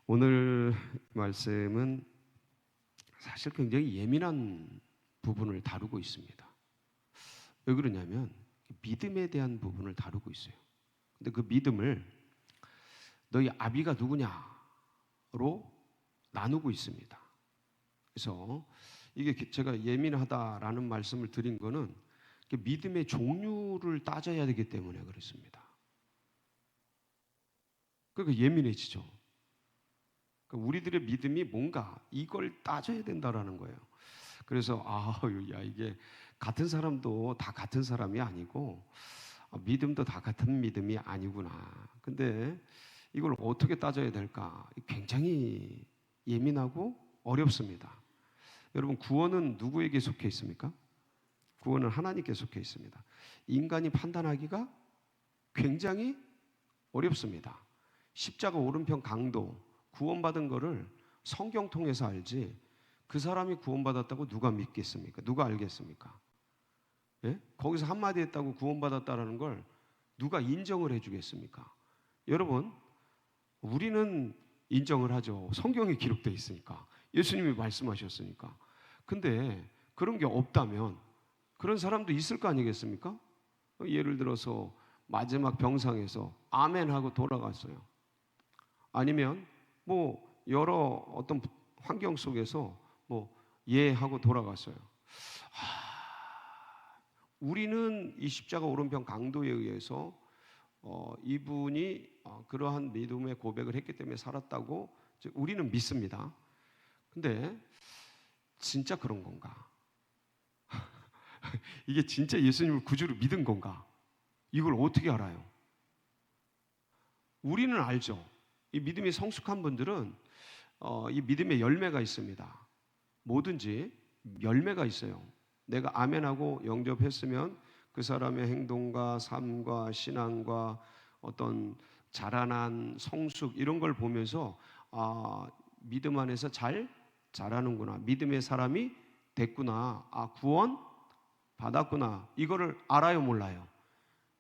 오늘 말씀은 사실 굉장히 예민한 부분을 다루고 있습니다. 왜 그러냐면 믿음에 대한 부분을 다루고 있어요. 근데 그 믿음을 너희 아비가 누구냐로 나누고 있습니다. 그래서 이게 제가 예민하다라는 말씀을 드린 거는 믿음의 종류를 따져야 되기 때문에 그렇습니다. 그러니까 예민해지죠. 그러니까 우리들의 믿음이 뭔가 이걸 따져야 된다라는 거예요. 그래서 야 이게 같은 사람도 다 같은 사람이 아니고 믿음도 다 같은 믿음이 아니구나. 근데 이걸 어떻게 따져야 될까? 굉장히 예민하고 어렵습니다. 여러분, 구원은 누구에게 속해 있습니까? 구원은 하나님께 속해 있습니다. 인간이 판단하기가 굉장히 어렵습니다. 십자가 오른편 강도 구원받은 거를 성경 통해서 알지 그 사람이 구원받았다고 누가 믿겠습니까? 누가 알겠습니까? 예? 거기서 한마디 했다고 구원받았다는 걸 누가 인정을 해주겠습니까? 여러분, 우리는 인정을 하죠. 성경에 기록되어 있으니까. 예수님이 말씀하셨으니까. 근데 그런 게 없다면 그런 사람도 있을 거 아니겠습니까? 예를 들어서 마지막 병상에서 아멘 하고 돌아갔어요. 아니면 여러 어떤 환경 속에서 예 하고 돌아갔어요. 우리는 이 십자가 오른편 강도에 의해서 이분이 그러한 믿음의 고백을 했기 때문에 살았다고 우리는 믿습니다. 근데 진짜 그런 건가? 이게 진짜 예수님을 구주로 믿은 건가? 이걸 어떻게 알아요? 우리는 알죠. 이 믿음이 성숙한 분들은 이 믿음의 열매가 있습니다. 뭐든지 열매가 있어요. 내가 아멘하고 영접했으면 그 사람의 행동과 삶과 신앙과 어떤 자라난 성숙 이런 걸 보면서 믿음 안에서 잘 자라는구나. 믿음의 사람이 됐구나. 구원 받았구나. 이거를 알아요, 몰라요?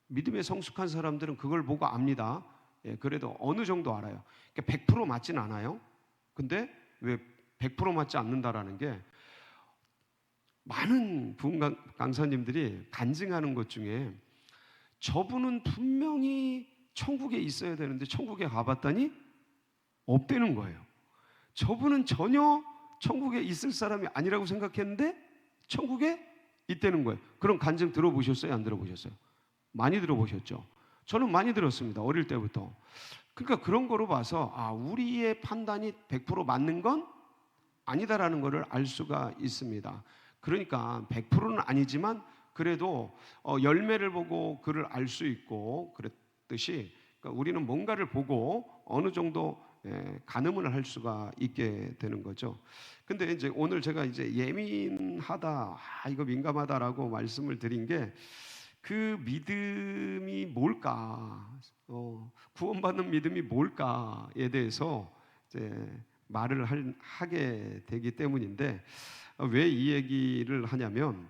믿음에 성숙한 사람들은 그걸 보고 압니다. 그래도 어느 정도 알아요. 그러니까 100% 맞진 않아요. 근데 왜 100% 맞지 않는다라는 게 많은 부흥 강사님들이 간증하는 것 중에 저분은 분명히 천국에 있어야 되는데 천국에 가봤더니 없다는 거예요. 저분은 전혀 천국에 있을 사람이 아니라고 생각했는데 천국에 있다는 거예요. 그런 간증 들어보셨어요? 안 들어보셨어요? 많이 들어보셨죠? 저는 많이 들었습니다. 어릴 때부터. 그러니까 그런 거로 봐서 우리의 판단이 100% 맞는 건 아니다라는 것을 알 수가 있습니다. 그러니까 100%는 아니지만 그래도 열매를 보고 그를 알 수 있고 그랬듯이 그러니까 우리는 뭔가를 보고 어느 정도 가늠을 할 수가 있게 되는 거죠. 근데 이제 오늘 제가 이제 예민하다, 이거 민감하다라고 말씀을 드린 게 그 믿음이 뭘까, 구원받는 믿음이 뭘까에 대해서 이제 말을 하게 되기 때문인데 왜 이 얘기를 하냐면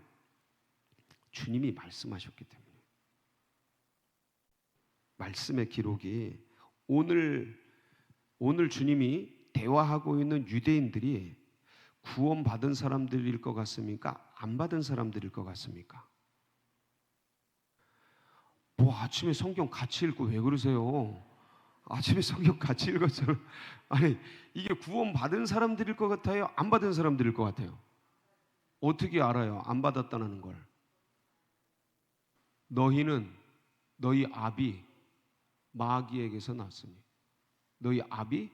주님이 말씀하셨기 때문에 말씀의 기록이 오늘 주님이 대화하고 있는 유대인들이 구원받은 사람들일 것 같습니까? 안 받은 사람들일 것 같습니까? 아침에 성경 같이 읽고 왜 그러세요? 아침에 성경 같이 읽었잖아요. 아니, 이게 구원받은 사람들일 것 같아요? 안 받은 사람들일 것 같아요? 어떻게 알아요? 안 받았다는 걸. 너희는 너희 아비 마귀에게서 났으니 너희 아비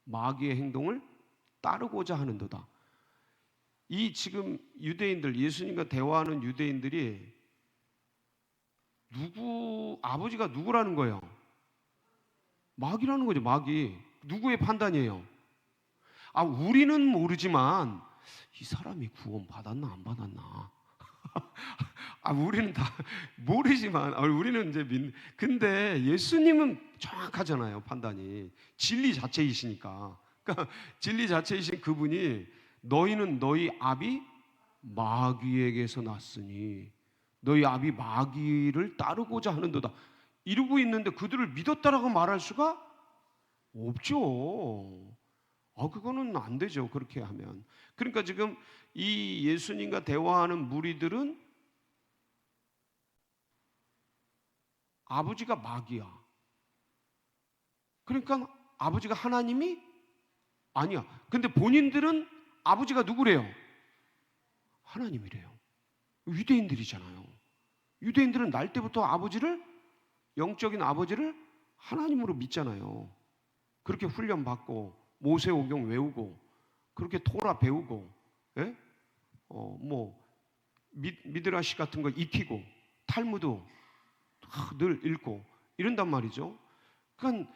마귀의 행동을 따르고자 하는도다. 이 지금 유대인들, 예수님과 대화하는 유대인들이 아버지가 누구라는 거예요? 마귀라는 거죠. 마귀. 누구의 판단이에요? 우리는 모르지만 이 사람이 구원 받았나 안 받았나 우리는 다 모르지만 우리는 이제 근데 예수님은 정확하잖아요. 판단이 진리 자체이시니까. 그러니까 진리 자체이신 그분이 너희는 너희 아비 마귀에게서 났으니 너희 아비 마귀를 따르고자 하는도다 이러고 있는데 그들을 믿었다라고 말할 수가 없죠. 그거는 안 되죠. 그렇게 하면. 그러니까 지금 이 예수님과 대화하는 무리들은 아버지가 마귀야. 그러니까 아버지가 하나님이 아니야. 근데 본인들은 아버지가 누구래요? 하나님이래요. 유대인들이잖아요. 유대인들은 날 때부터 아버지를, 영적인 아버지를 하나님으로 믿잖아요. 그렇게 훈련받고 모세오경 외우고 그렇게 토라 배우고, 예? 미드라시 같은 거 익히고 탈무드 늘 읽고 이런단 말이죠. 그러니까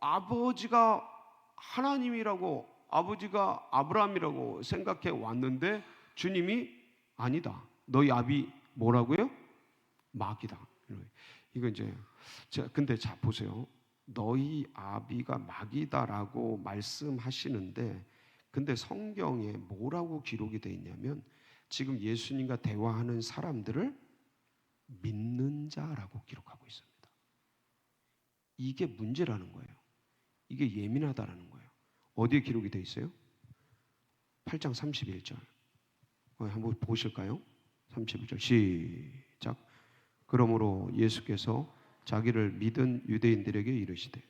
아버지가 하나님이라고, 아버지가 아브라함이라고 생각해 왔는데 주님이 아니다. 너희 아비 뭐라고요? 마귀다. 이거 이제 근데 자 보세요. 너희 아비가 마귀다라고 말씀하시는데, 근데 성경에 뭐라고 기록이 되어 있냐면 지금 예수님과 대화하는 사람들을 믿는 자라고 기록하고 있습니다. 이게 문제라는 거예요. 이게 예민하다라는 거예요. 어디에 기록이 되어 있어요? 8장 31절. 한번 보실까요? 31절 시작. 그러므로 예수께서 자기를 믿은 유대인들에게 이르시되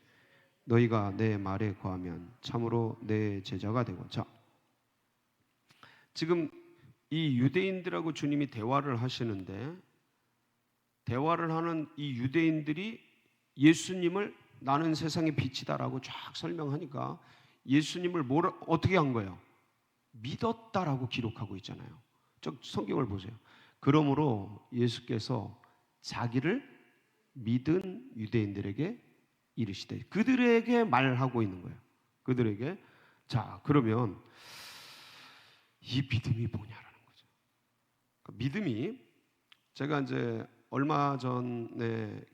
너희가 내 말에 거하면 참으로 내 제자가 되고. 자, 지금 이 유대인들하고 주님이 대화를 하시는데, 대화를 하는 이 유대인들이 예수님을 나는 세상의 빛이다라고 쫙 설명하니까 예수님을 어떻게 한 거예요? 믿었다라고 기록하고 있잖아요. 저 성경을 보세요. 그러므로 예수께서 자기를 믿은 유대인들에게 이르시되, 그들에게 말하고 있는 거예요. 그들에게. 자, 그러면 이 믿음이 뭐냐라는 거죠. 믿음이, 제가 이제 얼마 전에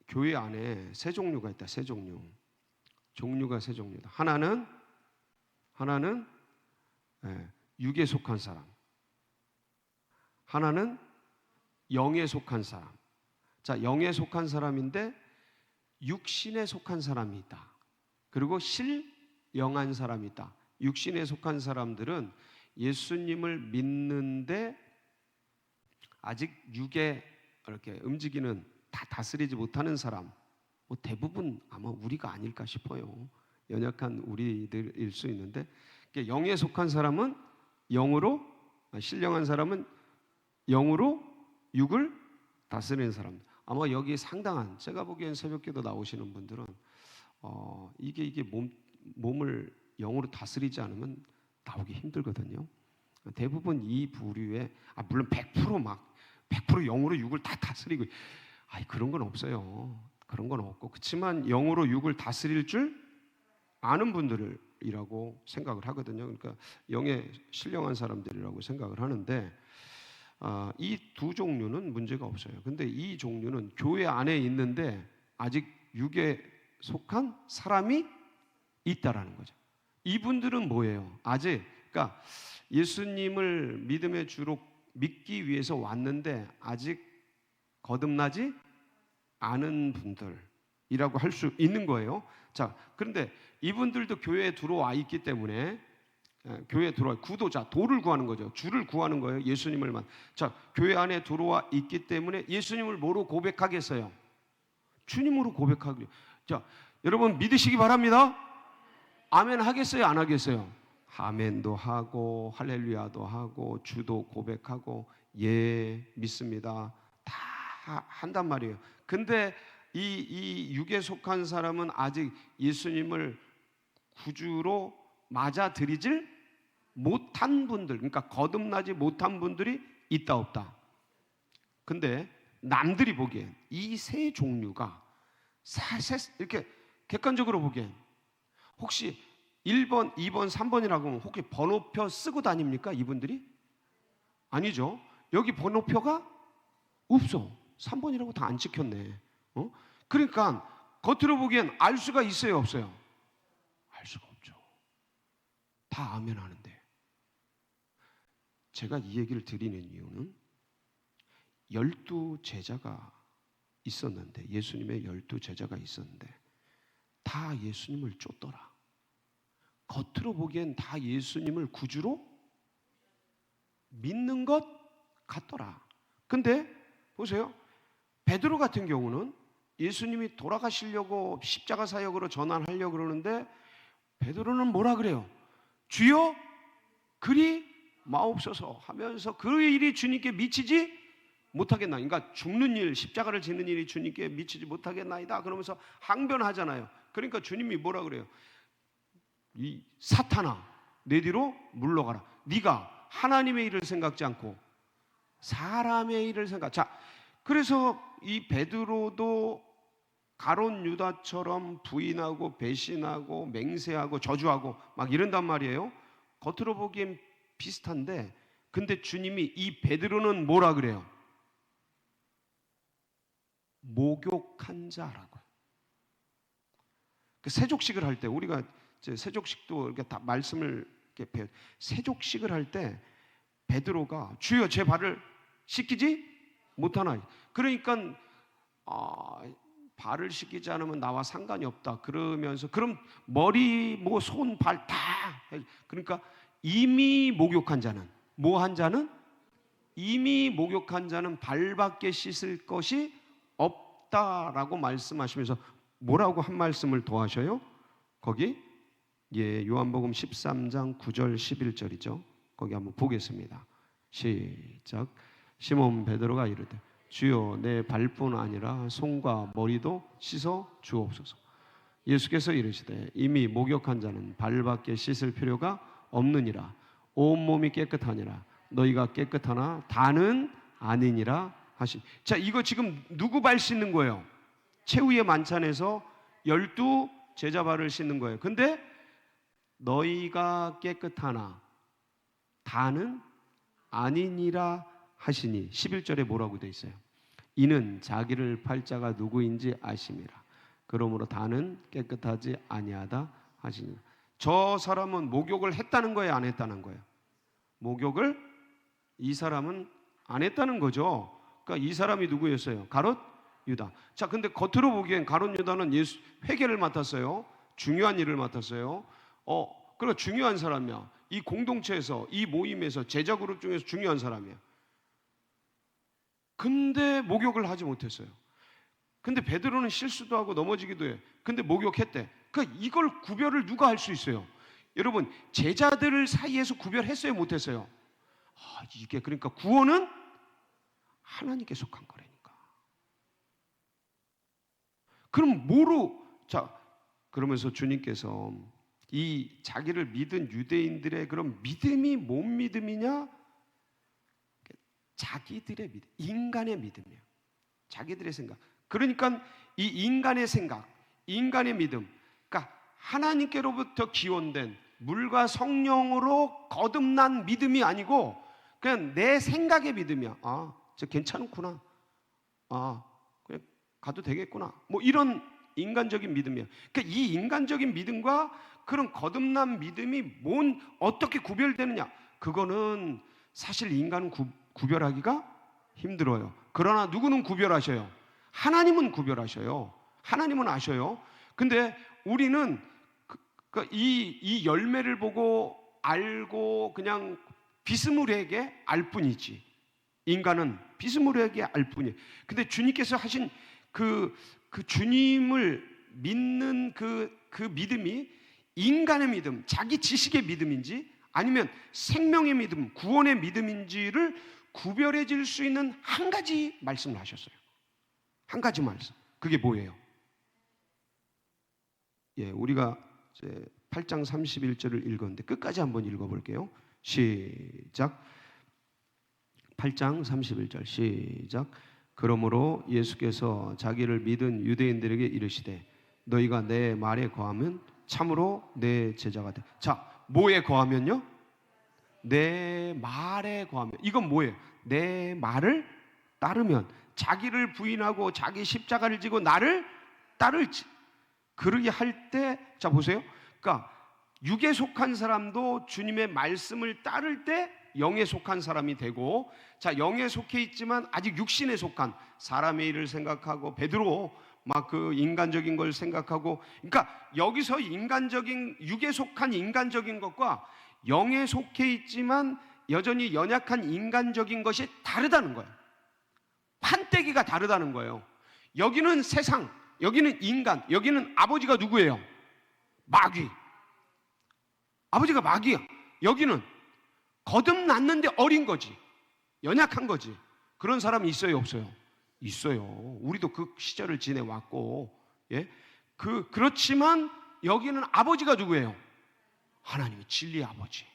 교회 안에 세 종류가 있다. 세 종류. 종류가 세 종류다. 하나는 육에 속한 사람. 하나는 영에 속한 사람. 자, 영에 속한 사람인데 육신에 속한 사람이 있다. 그리고 실영한 사람이 있다. 육신에 속한 사람들은 예수님을 믿는데 아직 육에 이렇게 움직이는, 다 다스리지 못하는 사람, 대부분 아마 우리가 아닐까 싶어요. 연약한 우리들일 수 있는데, 영에 속한 사람은 영으로, 신령한 사람은 영으로 육을 다스리는 사람. 아마 여기 상당한, 제가 보기엔 새벽기도 나오시는 분들은 이게 몸을 영으로 다스리지 않으면 나오기 힘들거든요. 대부분 이 부류에, 물론 100% 영으로 육을 다 다스리고, 그런 건 없어요. 그런 건 없고, 그렇지만 영으로 육을 다스릴 줄 아는 분들이라고 생각을 하거든요. 그러니까 영에 신령한 사람들이라고 생각을 하는데, 이 두 종류는 문제가 없어요. 근데 이 종류는 교회 안에 있는데 아직 육에 속한 사람이 있다라는 거죠. 이분들은 뭐예요? 아직, 그러니까 예수님을 믿음의 주로 믿기 위해서 왔는데 아직 거듭나지 않은 분들이라고 할 수 있는 거예요. 자, 그런데 이분들도 교회에 들어와 있기 때문에, 교회에 들어와, 구도자, 도를 구하는 거죠. 주를 구하는 거예요. 예수님을만. 자, 교회 안에 들어와 있기 때문에 예수님을 뭐로 고백하겠어요? 주님으로 고백하기로. 자, 여러분 믿으시기 바랍니다. 아멘 하겠어요? 안 하겠어요? 아멘도 하고 할렐루야도 하고 주도 고백하고 예 믿습니다. 다 한단 말이에요. 근데 이 육에 속한 사람은 아직 예수님을 구주로 맞아들이질 못한 분들, 그러니까 거듭나지 못한 분들이 있다 없다. 근데 남들이 보기엔 이 세 종류가 이렇게 객관적으로 보기엔 혹시 1번, 2번, 3번이라고 하면 혹시 번호표 쓰고 다닙니까? 이분들이? 아니죠. 여기 번호표가 없어. 3번이라고 다 안 찍혔네. 그러니까 겉으로 보기엔 알 수가 있어요, 없어요? 알 수가 없죠. 다 아멘 하는데. 제가 이 얘기를 드리는 이유는 12제자가 있었는데, 예수님의 12제자가 있었는데 다 예수님을 쫓더라. 겉으로 보기엔 다 예수님을 구주로 믿는 것 같더라. 근데 보세요. 베드로 같은 경우는 예수님이 돌아가시려고 십자가 사역으로 전환하려고 그러는데 베드로는 뭐라 그래요? 주여 그리 마옵소서 하면서 그 일이 주님께 미치지 못하겠나. 그러니까 죽는 일, 십자가를 지는 일이 주님께 미치지 못하겠나이다 그러면서 항변하잖아요. 그러니까 주님이 뭐라 그래요? 이 사탄아 내 뒤로 물러가라. 네가 하나님의 일을 생각지 않고 사람의 일을 생각. 자, 그래서 이 베드로도 가룟 유다처럼 부인하고 배신하고 맹세하고 저주하고 막 이런단 말이에요. 겉으로 보기엔 비슷한데 근데 주님이 이 베드로는 뭐라 그래요? 목욕한 자라고. 그 세족식을 할 때 우리가 이제 세족식도 이렇게 다 말씀을 이렇게 배워. 세족식을 할 때 베드로가 주여 제 발을 씻기지 못하나. 그러니까 발을 씻기지 않으면 나와 상관이 없다. 그러면서 그럼 머리, 뭐 손, 발 다. 그러니까 이미 목욕한 자는 뭐 한 자는 이미 목욕한 자는 발밖에 씻을 것이 없다라고 말씀하시면서 뭐라고 한 말씀을 더 하셔요? 거기 요한복음 13장 9절 11절이죠. 거기 한번 보겠습니다. 시작. 시몬 베드로가 이르되 주여 내 발뿐 아니라 손과 머리도 씻어 주옵소서. 예수께서 이르시되 이미 목욕한 자는 발밖에 씻을 필요가 없느니라. 온몸이 깨끗하니라. 너희가 깨끗하나 다는 아니니라 하신. 자, 이거 지금 누구 발 씻는 거예요? 최후의 만찬에서 12 제자 발을 씻는 거예요. 근데 너희가 깨끗하나 다는 아니니라 하시니 11절에 뭐라고 돼 있어요? 이는 자기를 팔 자가 누구인지 아심이라. 그러므로 다는 깨끗하지 아니하다 하시니. 저 사람은 목욕을 했다는 거예요, 안 했다는 거예요? 목욕을 이 사람은 안 했다는 거죠. 그러니까 이 사람이 누구였어요? 가롯 유다. 자, 근데 겉으로 보기엔 가롯 유다는 예수 회개를 맡았어요. 중요한 일을 맡았어요. 그러니까 중요한 사람이야. 이 공동체에서, 이 모임에서, 제자 그룹 중에서 중요한 사람이야. 근데 목욕을 하지 못했어요. 근데 베드로는 실수도 하고 넘어지기도 해. 근데 목욕했대. 그러니까 이걸 구별을 누가 할 수 있어요? 여러분, 제자들 사이에서 구별했어요, 못했어요? 이게 그러니까 구원은 하나님께 속한 거라니까. 그럼 뭐로? 자, 그러면서 주님께서 이 자기를 믿은 유대인들의 그런 믿음이 뭔 믿음이냐? 자기들의 믿음, 인간의 믿음이에요. 자기들의 생각. 그러니까 이 인간의 생각, 인간의 믿음, 그러니까 하나님께로부터 기원된 물과 성령으로 거듭난 믿음이 아니고 그냥 내 생각의 믿음이야. 저 괜찮구나. 그냥 가도 되겠구나. 뭐 이런 인간적인 믿음이야. 그러니까 이 인간적인 믿음과 그런 거듭난 믿음이 어떻게 구별되느냐? 그거는 사실 인간은 구별하기가 힘들어요. 그러나 누구는 구별하셔요? 하나님은 구별하셔요. 하나님은 아셔요. 근데 우리는 이 열매를 보고 알고 그냥 비스무리하게 알 뿐이지. 인간은 비스무리하게 알 뿐이에요. 근데 주님께서 하신 그 주님을 믿는 그 믿음이 인간의 믿음, 자기 지식의 믿음인지 아니면 생명의 믿음, 구원의 믿음인지를 구별해질 수 있는 한 가지 말씀을 하셨어요. 한 가지 말씀. 그게 뭐예요? 우리가 이제 8장 31절을 읽었는데 끝까지 한번 읽어볼게요. 시작. 8장 31절 시작. 그러므로 예수께서 자기를 믿은 유대인들에게 이르시되 너희가 내 말에 거하면 참으로 내 제자가 돼. 자, 뭐에 거하면요? 내 말에 거하면. 이건 뭐예요? 내 말을 따르면. 자기를 부인하고 자기 십자가를 지고 나를 따를지. 그러게 할 때, 자 보세요. 그러니까 육에 속한 사람도 주님의 말씀을 따를 때 영에 속한 사람이 되고, 자 영에 속해 있지만 아직 육신에 속한 사람의 일을 생각하고 베드로 막 그 인간적인 걸 생각하고, 그러니까 여기서 인간적인, 육에 속한 인간적인 것과 영에 속해 있지만 여전히 연약한 인간적인 것이 다르다는 거예요. 판때기가 다르다는 거예요. 여기는 세상, 여기는 인간, 여기는 아버지가 누구예요? 마귀. 아버지가 마귀야. 여기는 거듭났는데 어린 거지, 연약한 거지. 그런 사람이 있어요, 없어요? 있어요. 우리도 그 시절을 지내왔고, 예? 그렇지만 여기는 아버지가 누구예요? 하나님이 진리의 아버지,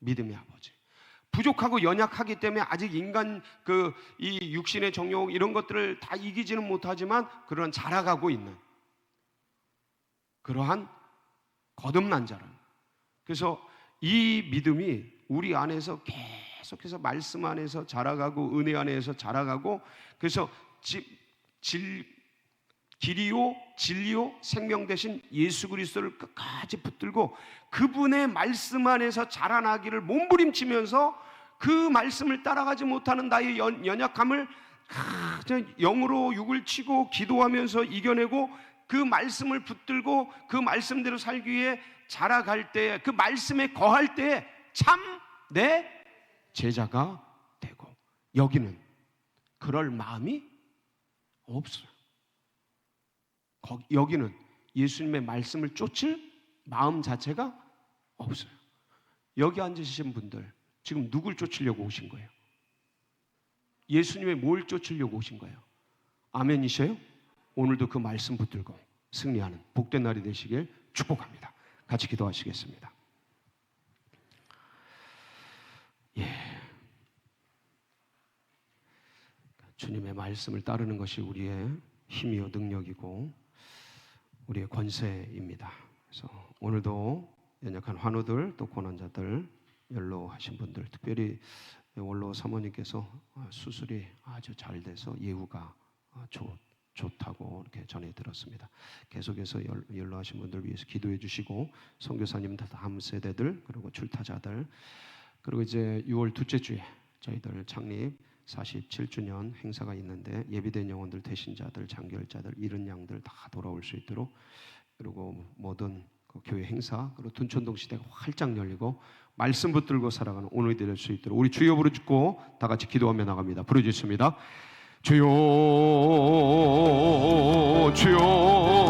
믿음의 아버지. 부족하고 연약하기 때문에 아직 인간 이 육신의 정욕 이런 것들을 다 이기지는 못하지만 그런 자라가고 있는 그러한 거듭난 자라. 그래서 이 믿음이 우리 안에서 계속해서 말씀 안에서 자라가고 은혜 안에서 자라가고, 그래서 길이요 진리요 생명 되신 예수 그리스도를 끝까지 붙들고 그분의 말씀 안에서 자라나기를 몸부림치면서 그 말씀을 따라가지 못하는 나의 연약함을 영으로 육을 치고 기도하면서 이겨내고 그 말씀을 붙들고 그 말씀대로 살기 위해 자라갈 때, 그 말씀에 거할 때 참 내 제자가 되고, 여기는 그럴 마음이 없어요. 여기는 예수님의 말씀을 쫓을 마음 자체가 없어요. 여기 앉으신 분들 지금 누굴 쫓으려고 오신 거예요? 예수님의 뭘 쫓으려고 오신 거예요? 아멘이셔요? 오늘도 그 말씀 붙들고 승리하는 복된 날이 되시길 축복합니다. 같이 기도하시겠습니다. 예. 주님의 말씀을 따르는 것이 우리의 힘이요 능력이고 우리의 권세입니다. 그래서 오늘도 연약한 환우들, 또 고난자들, 연로하신 분들, 특별히 원로 사모님께서 수술이 아주 잘 돼서 예후가 좋다고 이렇게 전해 들었습니다. 계속해서 연로하신 분들 위해서 기도해 주시고, 선교사님 다음 세대들, 그리고 출타자들, 그리고 이제 6월 둘째 주에 저희들 창립 47주년 행사가 있는데 예비된 영혼들, 대신자들, 장결자들, 잃은 양들 다 돌아올 수 있도록, 그리고 모든 그 교회 행사, 그리고 둔촌동 시대가 활짝 열리고 말씀 붙들고 살아가는 오늘이 될 수 있도록 우리 주여 부르짖고 다 같이 기도하며 나갑니다. 부르짖습니다. 주여, 주여.